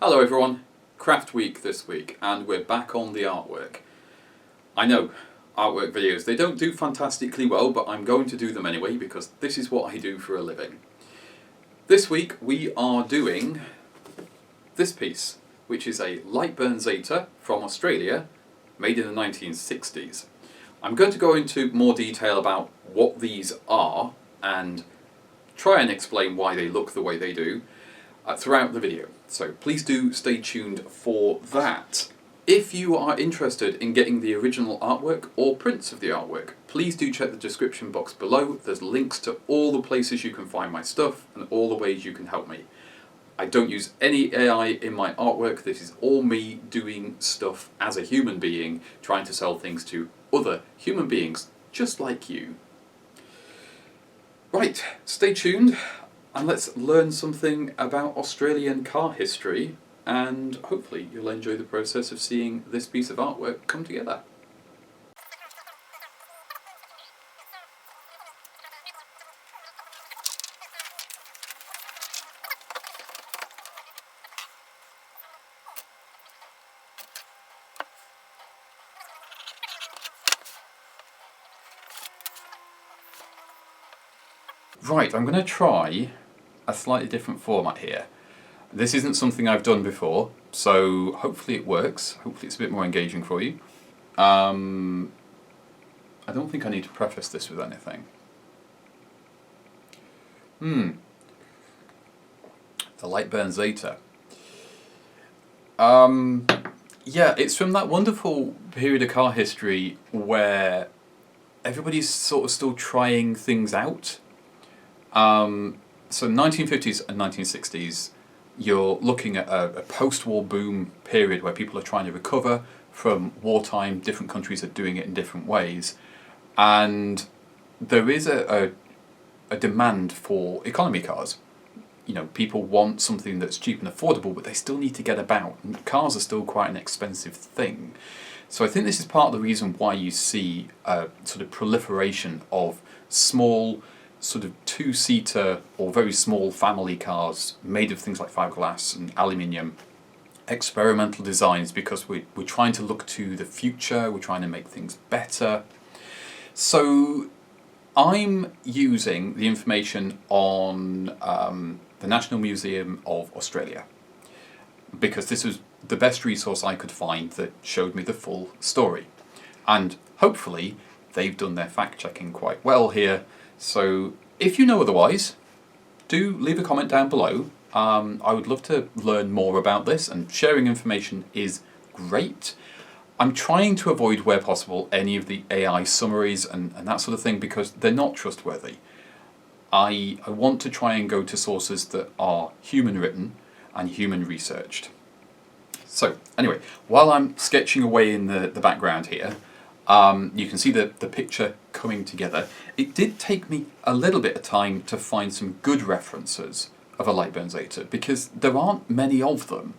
Hello everyone, Craft Week this week, and we're back on the artwork. I know, artwork videos, they don't do fantastically well, but I'm going to do them anyway because this is what I do for a living. This week we are doing this piece, which is a Lightburn Zeta from Australia, made in the 1960s. I'm going to go into more detail about what these are and try and explain why they look the way they do throughout the video. So please do stay tuned for that. If you are interested in getting the original artwork or prints of the artwork, please do check the description box below. There's links to all the places you can find my stuff and all the ways you can help me. I don't use any AI in my artwork. This is all me doing stuff as a human being, trying to sell things to other human beings just like you. Right, stay tuned and let's learn something about Australian car history, and hopefully you'll enjoy the process of seeing this piece of artwork come together. Right, I'm going to try a slightly different format here. This isn't something I've done before, so hopefully it works. Hopefully it's a bit more engaging for you. I don't think I need to preface this with anything. The Lightburn Zeta. Yeah, it's from that wonderful period of car history where everybody's sort of still trying things out. So 1950s and 1960s, you're looking at a post-war boom period where people are trying to recover from wartime. Different countries are doing it in different ways, and there is a demand for economy cars. You know, people want something that's cheap and affordable, but they still need to get about. And cars are still quite an expensive thing. So I think this is part of the reason why you see a sort of proliferation of small, sort of two-seater or very small family cars made of things like fiberglass and aluminium, experimental designs, because we're trying to look to the future, we're trying to make things better. So I'm using the information on the National Museum of Australia, because this was the best resource I could find that showed me the full story. And hopefully they've done their fact-checking quite well here. So if you know otherwise, do leave a comment down below. I would love to learn more about this, and sharing information is great. I'm trying to avoid, where possible, any of the AI summaries and that sort of thing, because they're not trustworthy. I want to try and go to sources that are human written and human researched. So anyway, while I'm sketching away in the background here, you can see the picture coming together. It did take me a little bit of time to find some good references of a Lightburn Zeta, because there aren't many of them.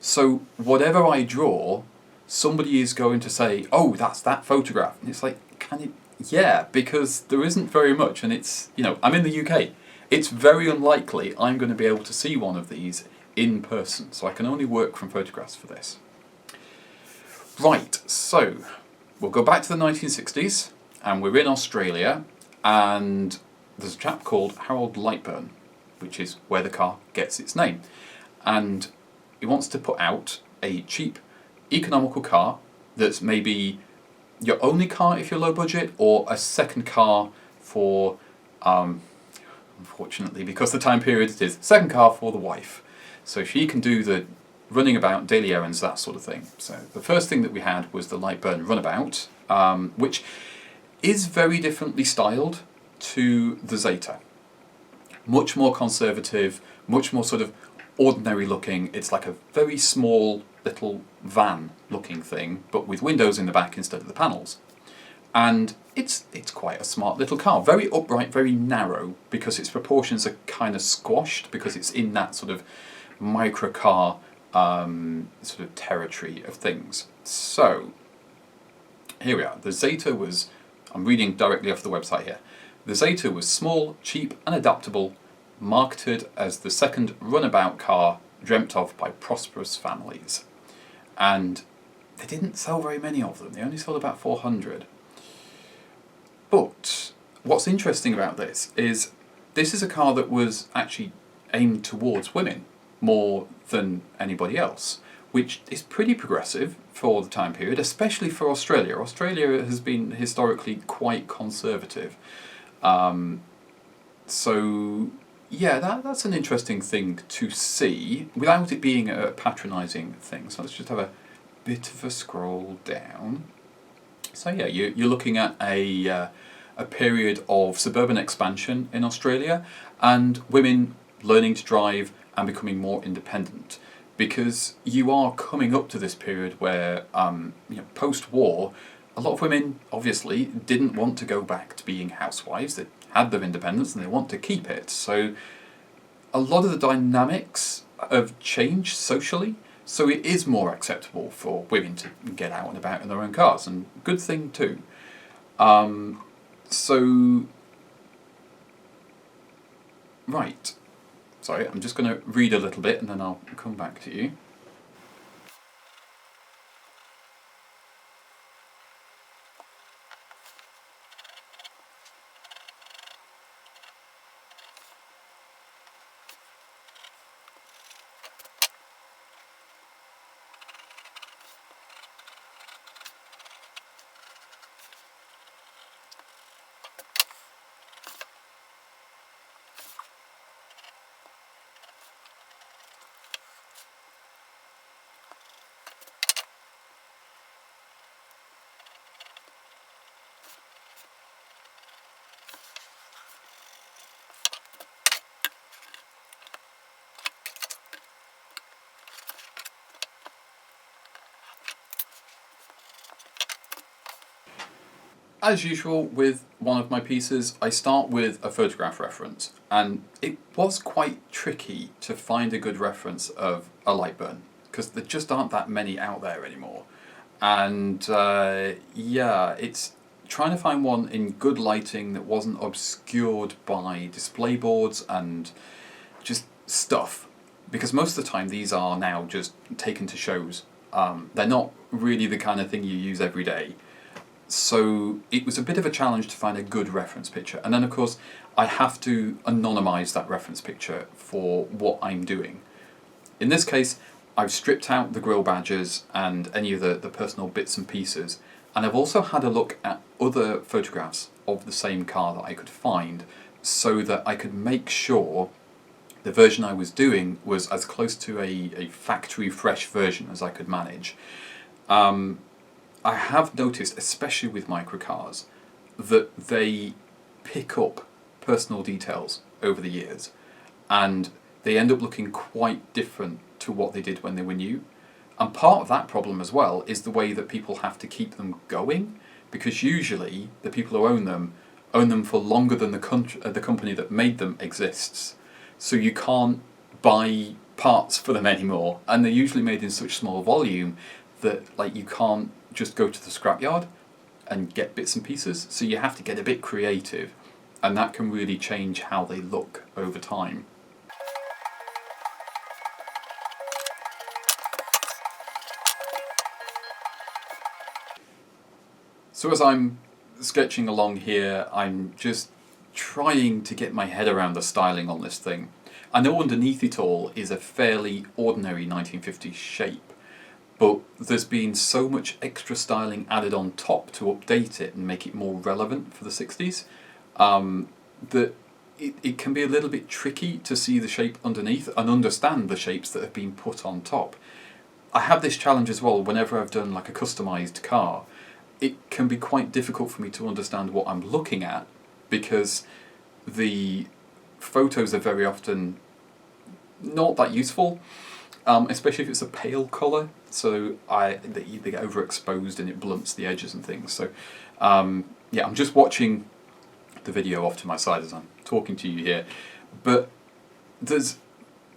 So whatever I draw, somebody is going to say, oh, that's that photograph. And it's like, can it? Yeah, because there isn't very much, and it's, you know, I'm in the UK. It's very unlikely I'm going to be able to see one of these in person, so I can only work from photographs for this. Right, so we'll go back to the 1960s, and we're in Australia, and there's a chap called Harold Lightburn, which is where the car gets its name. And he wants to put out a cheap, economical car that's maybe your only car if you're low budget, or a second car for, unfortunately, because the time period it is, second car for the wife. So she can do the running about, daily errands, that sort of thing. So the first thing that we had was the Lightburn Runabout, which is very differently styled to the Zeta. Much more conservative, much more sort of ordinary looking. It's like a very small little van looking thing, but with windows in the back instead of the panels. And it's quite a smart little car, very upright, very narrow, because its proportions are kind of squashed, because it's in that sort of microcar sort of territory of things. So here we are. The Zeta was, I'm reading directly off the website here, the Zeta was small, cheap and adaptable, marketed as the second runabout car dreamt of by prosperous families. And they didn't sell very many of them. They only sold about 400. But what's interesting about this is a car that was actually aimed towards women more than anybody else, which is pretty progressive for the time period, especially for Australia. Australia has been historically quite conservative. So yeah, that's an interesting thing to see without it being a patronising thing. So let's just have a bit of a scroll down. So yeah, you're looking at a period of suburban expansion in Australia and women learning to drive and becoming more independent, because you are coming up to this period where post-war, a lot of women obviously didn't want to go back to being housewives. They had their independence and they want to keep it. So a lot of the dynamics have changed socially, so it is more acceptable for women to get out and about in their own cars, and good thing too. Right. Sorry, I'm just going to read a little bit and then I'll come back to you. As usual with one of my pieces, I start with a photograph reference, and it was quite tricky to find a good reference of a Lightburn, because there just aren't that many out there anymore. And it's trying to find one in good lighting that wasn't obscured by display boards and just stuff, because most of the time these are now just taken to shows. They're not really the kind of thing you use every day. So it was a bit of a challenge to find a good reference picture. And then of course I have to anonymise that reference picture for what I'm doing. In this case, I've stripped out the grille badges and any of the personal bits and pieces, and I've also had a look at other photographs of the same car that I could find, so that I could make sure the version I was doing was as close to a factory fresh version as I could manage. I have noticed, especially with microcars, that they pick up personal details over the years, and they end up looking quite different to what they did when they were new. And part of that problem as well is the way that people have to keep them going, because usually the people who own them for longer than the company that made them exists. So you can't buy parts for them anymore, and they're usually made in such small volume that you can't just go to the scrapyard and get bits and pieces. So you have to get a bit creative, and that can really change how they look over time. So as I'm sketching along here, I'm just trying to get my head around the styling on this thing. I know underneath it all is a fairly ordinary 1950s shape, but there's been so much extra styling added on top to update it and make it more relevant for the 60s that it can be a little bit tricky to see the shape underneath and understand the shapes that have been put on top. I have this challenge as well whenever I've done a customised car. It can be quite difficult for me to understand what I'm looking at, because the photos are very often not that useful. Especially if it's a pale colour, so they get overexposed and it blunts the edges and things. So I'm just watching the video off to my side as I'm talking to you here, but there's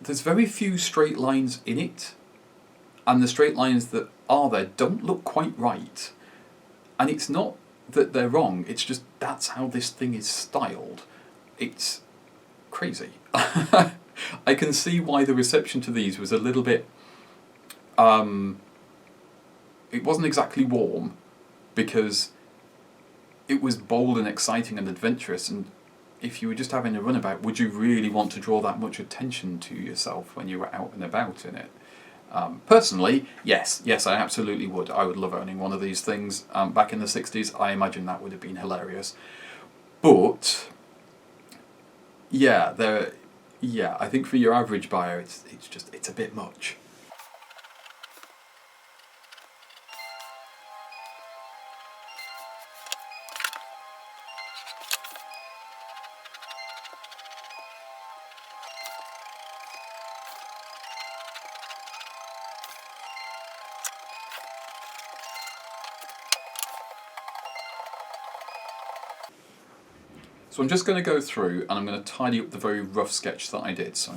very few straight lines in it, and the straight lines that are there don't look quite right. And it's not that they're wrong, it's just that's how this thing is styled. It's crazy. I can see why the reception to these was a little bit, it wasn't exactly warm, because it was bold and exciting and adventurous, and if you were just having a runabout, would you really want to draw that much attention to yourself when you were out and about in it? Personally, yes, I absolutely would. I would love owning one of these things. Back in the 60s, I imagine that would have been hilarious. But yeah, I think for your average buyer, it's a bit much. So I'm just going to go through and I'm going to tidy up the very rough sketch that I did. So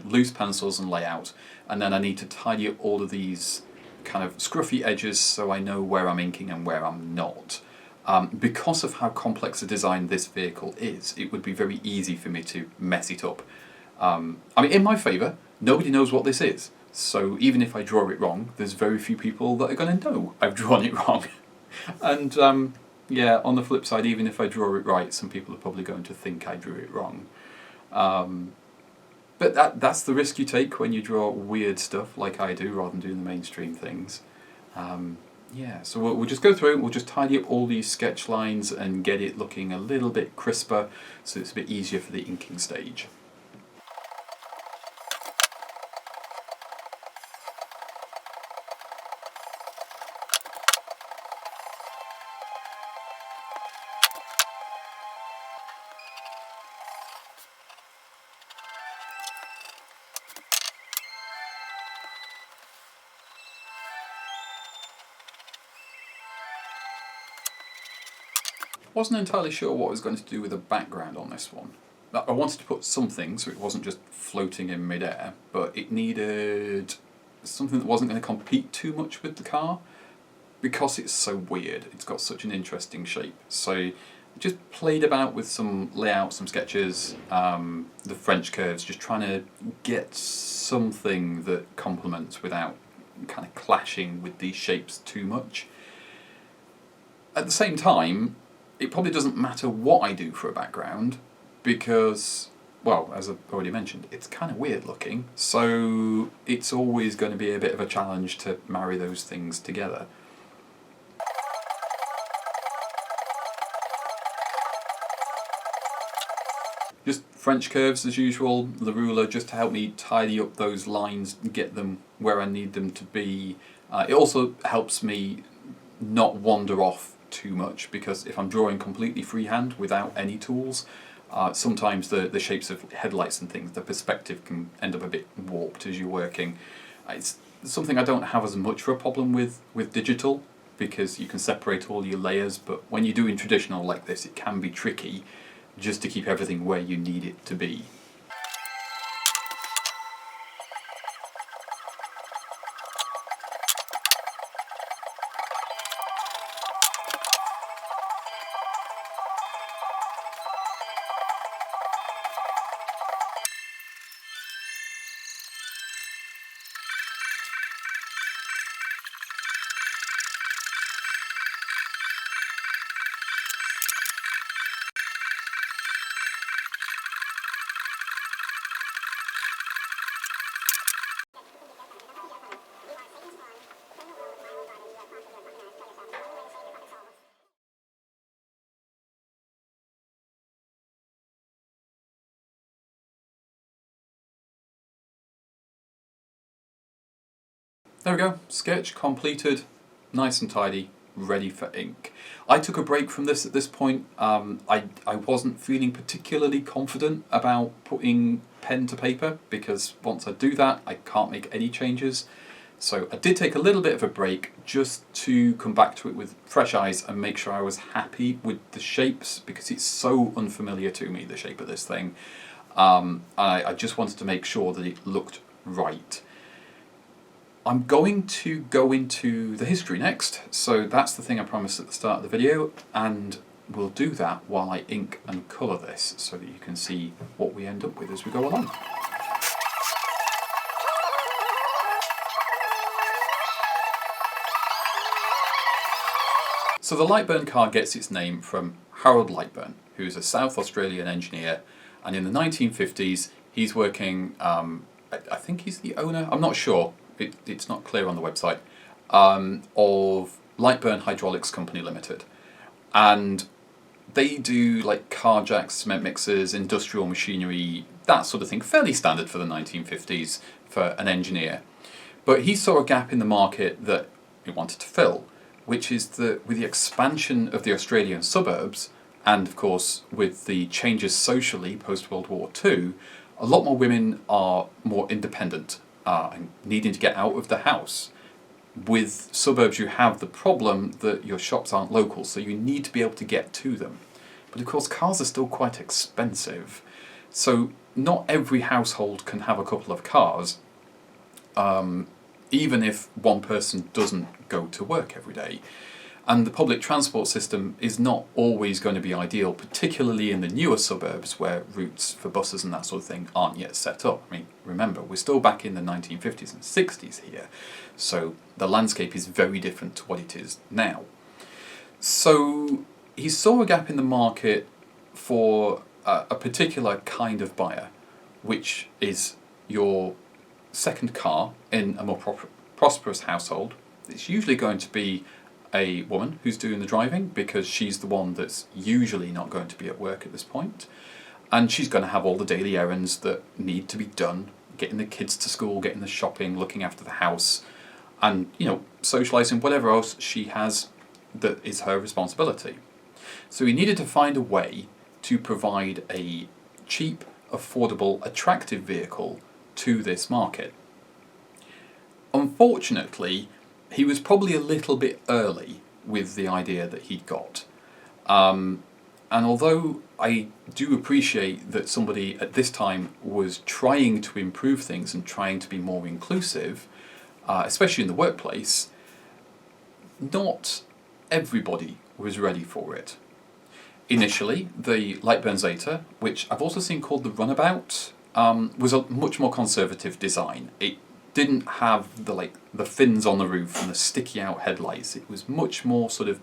loose pencils and layout, and then I need to tidy up all of these kind of scruffy edges so I know where I'm inking and where I'm not. Because of how complex a design this vehicle is, it would be very easy for me to mess it up. I mean, in my favour, nobody knows what this is. So even if I draw it wrong, there's very few people that are going to know I've drawn it wrong. And yeah, on the flip side, even if I draw it right, some people are probably going to think I drew it wrong. But that's the risk you take when you draw weird stuff like I do, rather than doing the mainstream things. Yeah, so we'll just go through, we'll just tidy up all these sketch lines and get it looking a little bit crisper, so it's a bit easier for the inking stage. Wasn't entirely sure what I was going to do with the background on this one. I wanted to put something so it wasn't just floating in midair, but it needed something that wasn't going to compete too much with the car, because it's so weird. It's got such an interesting shape. So I just played about with some layouts, some sketches, the French curves, just trying to get something that complements without kind of clashing with these shapes too much. At the same time, it probably doesn't matter what I do for a background, because, well, as I've already mentioned, it's kind of weird looking, so it's always going to be a bit of a challenge to marry those things together. Just French curves as usual, the ruler, just to help me tidy up those lines and get them where I need them to be. It also helps me not wander off too much, because if I'm drawing completely freehand without any tools, sometimes the shapes of headlights and things, the perspective can end up a bit warped as you're working. It's something I don't have as much of a problem with digital, because you can separate all your layers, but when you're doing traditional like this, it can be tricky just to keep everything where you need it to be. There we go, sketch completed, nice and tidy, ready for ink. I took a break from this at this point. I wasn't feeling particularly confident about putting pen to paper, because once I do that I can't make any changes. So I did take a little bit of a break just to come back to it with fresh eyes and make sure I was happy with the shapes, because it's so unfamiliar to me, the shape of this thing. I just wanted to make sure that it looked right. I'm going to go into the history next, so that's the thing I promised at the start of the video, and we'll do that while I ink and colour this, so that you can see what we end up with as we go along. So the Lightburn car gets its name from Harold Lightburn, who's a South Australian engineer, and in the 1950s he's working, I think he's the owner, I'm not sure, it's not clear on the website, of Lightburn Hydraulics Company Limited. And they do like car jacks, cement mixers, industrial machinery, that sort of thing, fairly standard for the 1950s for an engineer. But he saw a gap in the market that he wanted to fill, which is that with the expansion of the Australian suburbs, and of course with the changes socially post-World War II, a lot more women are more independent and needing to get out of the house. With suburbs you have the problem that your shops aren't local, so you need to be able to get to them. But of course cars are still quite expensive, so not every household can have a couple of cars, even if one person doesn't go to work every day. And the public transport system is not always going to be ideal, particularly in the newer suburbs where routes for buses and that sort of thing aren't yet set up. I mean, remember, we're still back in the 1950s and 60s here, so the landscape is very different to what it is now. So he saw a gap in the market for a particular kind of buyer, which is your second car in a more prosperous household. It's usually going to be a woman who's doing the driving because she's the one that's usually not going to be at work at this point, and she's going to have all the daily errands that need to be done, getting the kids to school, getting the shopping, looking after the house, and socialising, whatever else she has that is her responsibility. So he needed to find a way to provide a cheap, affordable, attractive vehicle to this market. Unfortunately, he was probably a little bit early with the idea that he'd got. And although I do appreciate that somebody at this time was trying to improve things and trying to be more inclusive, especially in the workplace, not everybody was ready for it. Initially, the Lightburn Zeta, which I've also seen called the Runabout, was a much more conservative design. It didn't have the fins on the roof and the sticky out headlights. It was much more sort of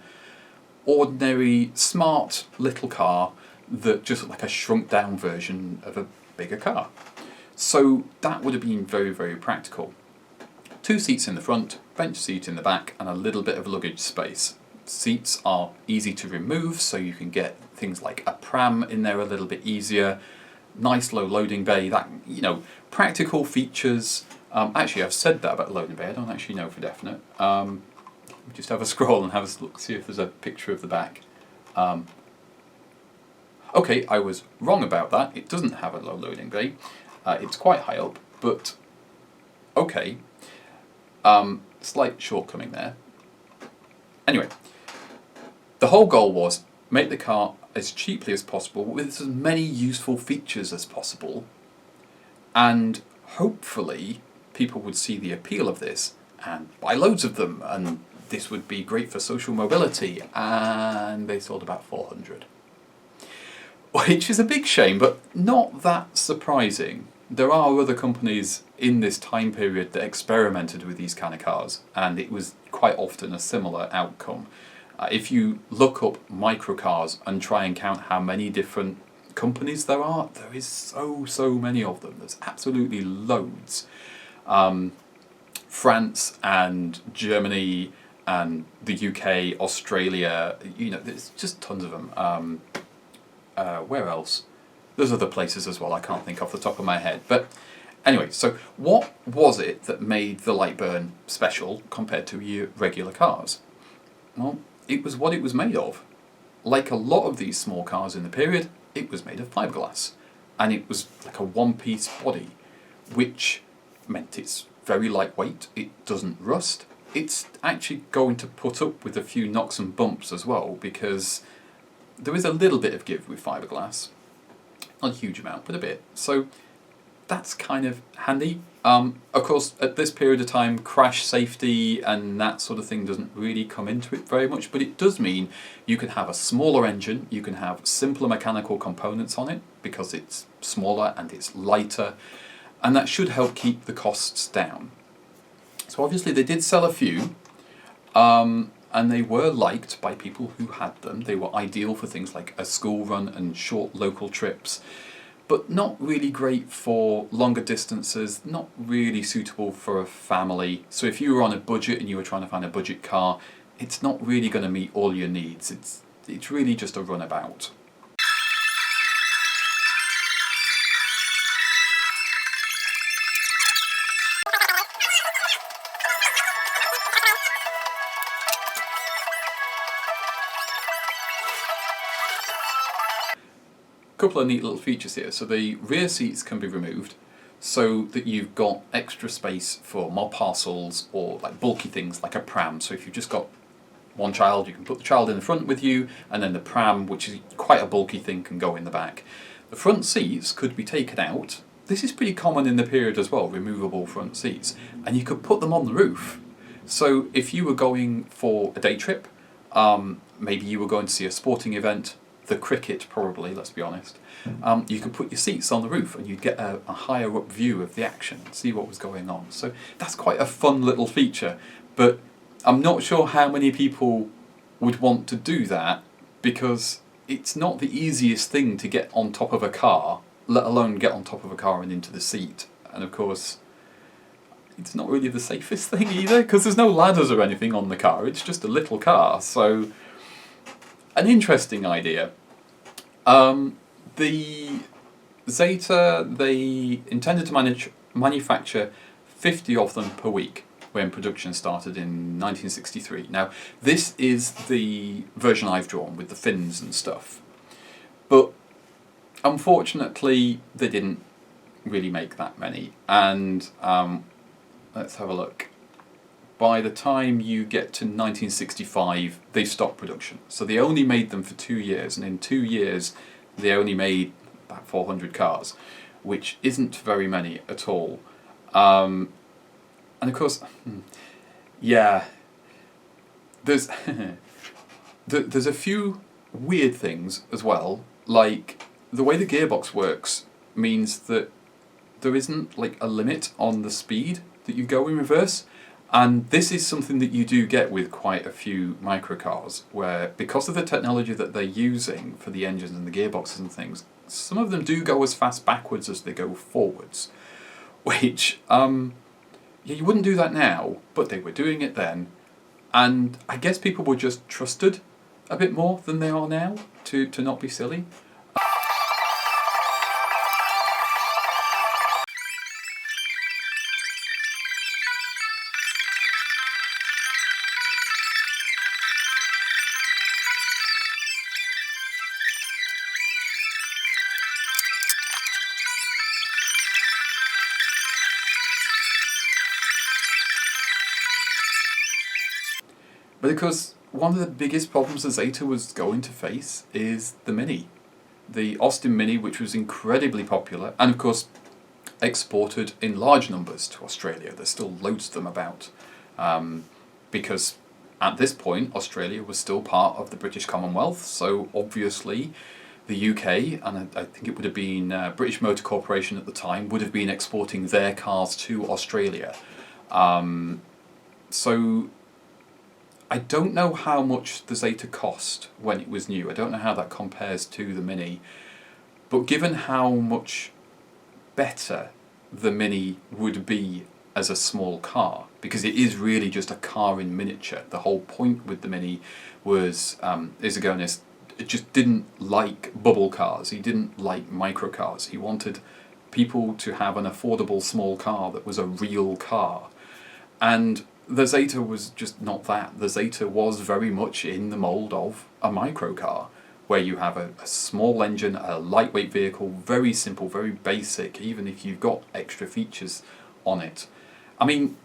ordinary, smart little car that just looked like a shrunk down version of a bigger car. So that would have been very, very practical. 2 seats in the front, bench seat in the back, and a little bit of luggage space. Seats are easy to remove, so you can get things like a pram in there a little bit easier. Nice low loading bay, that practical features. Actually, I've said that about loading bay. I don't actually know for definite. Just have a scroll and have a look, see if there's a picture of the back. Okay, I was wrong about that. It doesn't have a low loading bay. It's quite high up, but okay. Slight shortcoming there. Anyway, the whole goal was make the car as cheaply as possible with as many useful features as possible, and hopefully people would see the appeal of this and buy loads of them, and this would be great for social mobility. And they sold about 400, which is a big shame, but not that surprising. There are other companies in this time period that experimented with these kind of cars, and it was quite often a similar outcome. If you look up microcars and try and count how many different companies there are, there is so many of them. There's absolutely loads. France and Germany and the UK, Australia, there's just tons of them. Where else? There's other places as well, I can't think off the top of my head. But anyway, so what was it that made the Lightburn special compared to your regular cars? Well, it was what it was made of. Like a lot of these small cars in the period, it was made of fiberglass. And it was like a one-piece body, which meant it's very lightweight, it doesn't rust. It's actually going to put up with a few knocks and bumps as well, because there is a little bit of give with fiberglass. Not a huge amount, but a bit. So that's kind of handy. Of course, at this period of time, crash safety and that sort of thing doesn't really come into it very much, but it does mean you can have a smaller engine, you can have simpler mechanical components on it because it's smaller and it's lighter, and that should help keep the costs down. So obviously they did sell a few. and they were liked by people who had them. They were ideal for things like a school run and short local trips, but not really great for longer distances, not really suitable for a family. So if you were on a budget and you were trying to find a budget car, it's not really going to meet all your needs. It's really just a runabout. Couple of neat little features here. So the rear seats can be removed so that you've got extra space for more parcels or like bulky things like a pram. So if you've just got one child, you can put the child in the front with you, and then the pram, which is quite a bulky thing, can go in the back. The front seats could be taken out. This is pretty common in the period as well, removable front seats, and you could put them on the roof. So if you were going for a day trip, maybe you were going to see a sporting event, the cricket probably, let's be honest, you could put your seats on the roof and you'd get a higher up view of the action, see what was going on. So that's quite a fun little feature, but I'm not sure how many people would want to do that, because it's not the easiest thing to get on top of a car, let alone get on top of a car and into the seat. And of course, it's not really the safest thing either, because there's no ladders or anything on the car, it's just a little car. So an interesting idea. The Zeta, they intended to manufacture 50 of them per week when production started in 1963. Now, this is the version I've drawn with the fins and stuff. But unfortunately, they didn't really make that many. And let's have a look. By the time you get to 1965, they stopped production. So they only made them for 2 years, and in 2 years they only made about 400 cars, which isn't very many at all. And of course, yeah, there's there's a few weird things as well, like the way the gearbox works means that there isn't like a limit on the speed that you go in reverse. And this is something that you do get with quite a few microcars, where because of the technology that they're using for the engines and the gearboxes and things, some of them do go as fast backwards as they go forwards, which, yeah, you wouldn't do that now, but they were doing it then. And I guess people were just trusted a bit more than they are now to not be silly. But because one of the biggest problems the Zeta was going to face is the Mini. The Austin Mini, which was incredibly popular, and of course exported in large numbers to Australia. There's still loads of them about, because at this point Australia was still part of the British Commonwealth, so obviously the UK, and I think it would have been British Motor Corporation at the time, would have been exporting their cars to Australia. So I don't know how much the Zeta cost when it was new. I don't know how that compares to the Mini. But given how much better the Mini would be as a small car, because it is really just a car in miniature. The whole point with the Mini was Izagonis just didn't like bubble cars. He didn't like microcars. He wanted people to have an affordable small car that was a real car. And the Zeta was just not that. The Zeta was very much in the mould of a microcar, where you have a small engine, a lightweight vehicle, very simple, very basic, even if you've got extra features on it. I mean,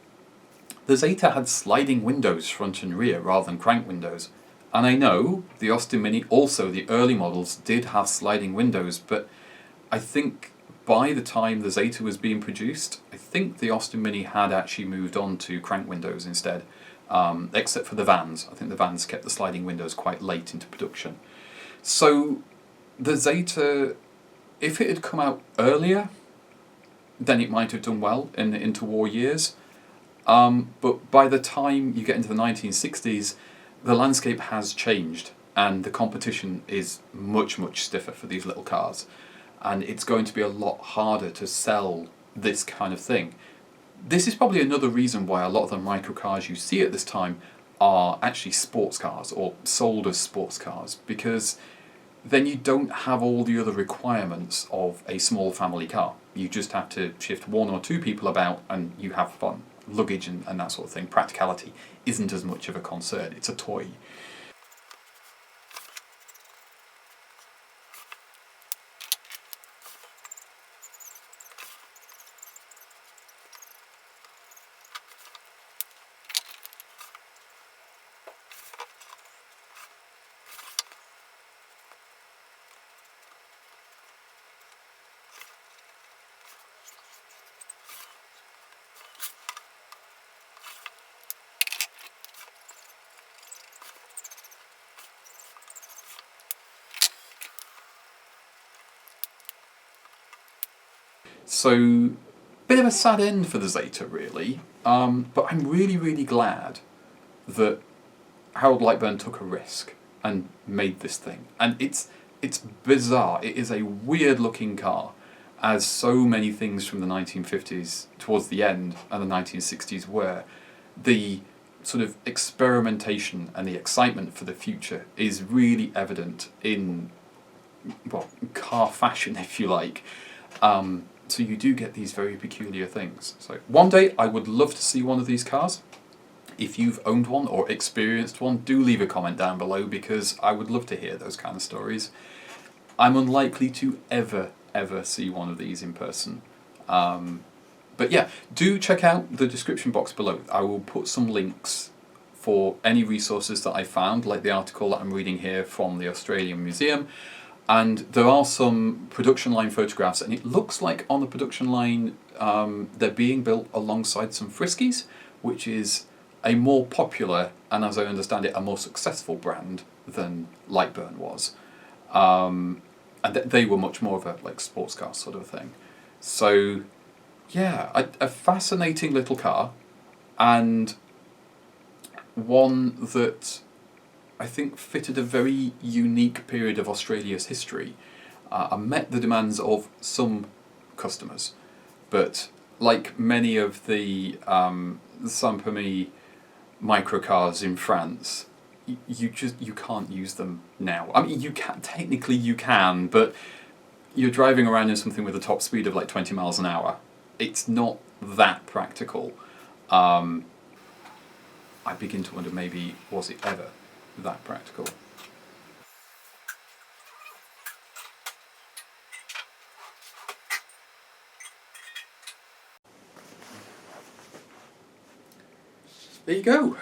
the Zeta had sliding windows front and rear rather than crank windows. And I know the Austin Mini, also the early models, did have sliding windows, but I think by the time the Zeta was being produced, I think the Austin Mini had actually moved on to crank windows instead, except for the vans. I think the vans kept the sliding windows quite late into production. So the Zeta, if it had come out earlier, then it might have done well in the interwar years. But by the time you get into the 1960s, the landscape has changed and the competition is much, much stiffer for these little cars. And it's going to be a lot harder to sell this kind of thing. This is probably another reason why a lot of the microcars you see at this time are actually sports cars or sold as sports cars, because then you don't have all the other requirements of a small family car. You just have to shift one or two people about and you have fun. Luggage and that sort of thing. Practicality isn't as much of a concern. It's a toy. So, bit of a sad end for the Zeta, really. But I'm really, really glad that Harold Lightburn took a risk and made this thing. And it's bizarre. It is a weird-looking car, as so many things from the 1950s towards the end and the 1960s were. The sort of experimentation and the excitement for the future is really evident in, well, car fashion, if you like. So you do get these very peculiar things. So one day I would love to see one of these cars. If you've owned one or experienced one, do leave a comment down below, because I would love to hear those kind of stories. I'm unlikely to ever see one of these in person. But yeah, do check out the description box below. I will put some links for any resources that I found, like the article that I'm reading here from the Australian Museum. And there are some production line photographs, and it looks like on the production line they're being built alongside some Friskies, which is a more popular, and as I understand it, a more successful brand than Lightburn was. And they were much more of a like sports car sort of thing. So yeah, a fascinating little car, and one that I think fitted a very unique period of Australia's history and met the demands of some customers. But like many of the Saint-Permis microcars in France, you can't use them now. I mean, technically you can, but you're driving around in something with a top speed of like 20 miles an hour. It's not that practical. I begin to wonder, maybe was it ever that practical? There you go.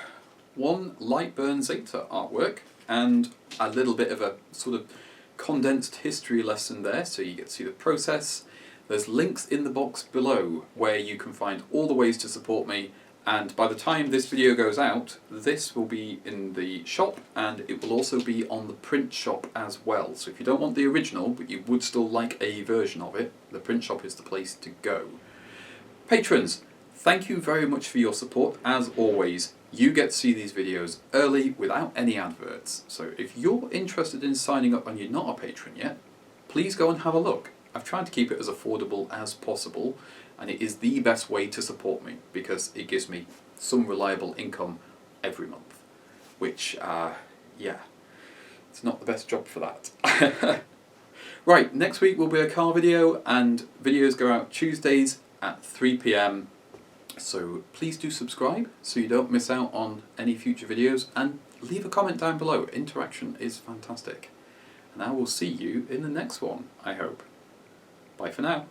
One Lightburn Zeta artwork and a little bit of a sort of condensed history lesson there, so you get to see the process. There's links in the box below where you can find all the ways to support me. And by the time this video goes out, this will be in the shop, and it will also be on the print shop as well. So if you don't want the original, but you would still like a version of it, the print shop is the place to go. Patrons, thank you very much for your support. As always, you get to see these videos early without any adverts. So if you're interested in signing up and you're not a patron yet, please go and have a look. I've tried to keep it as affordable as possible, and it is the best way to support me because it gives me some reliable income every month, which, yeah, it's not the best job for that. Right, next week will be a car video, and videos go out Tuesdays at 3 PM, so please do subscribe so you don't miss out on any future videos, and leave a comment down below. Interaction is fantastic. And I will see you in the next one, I hope. Bye for now.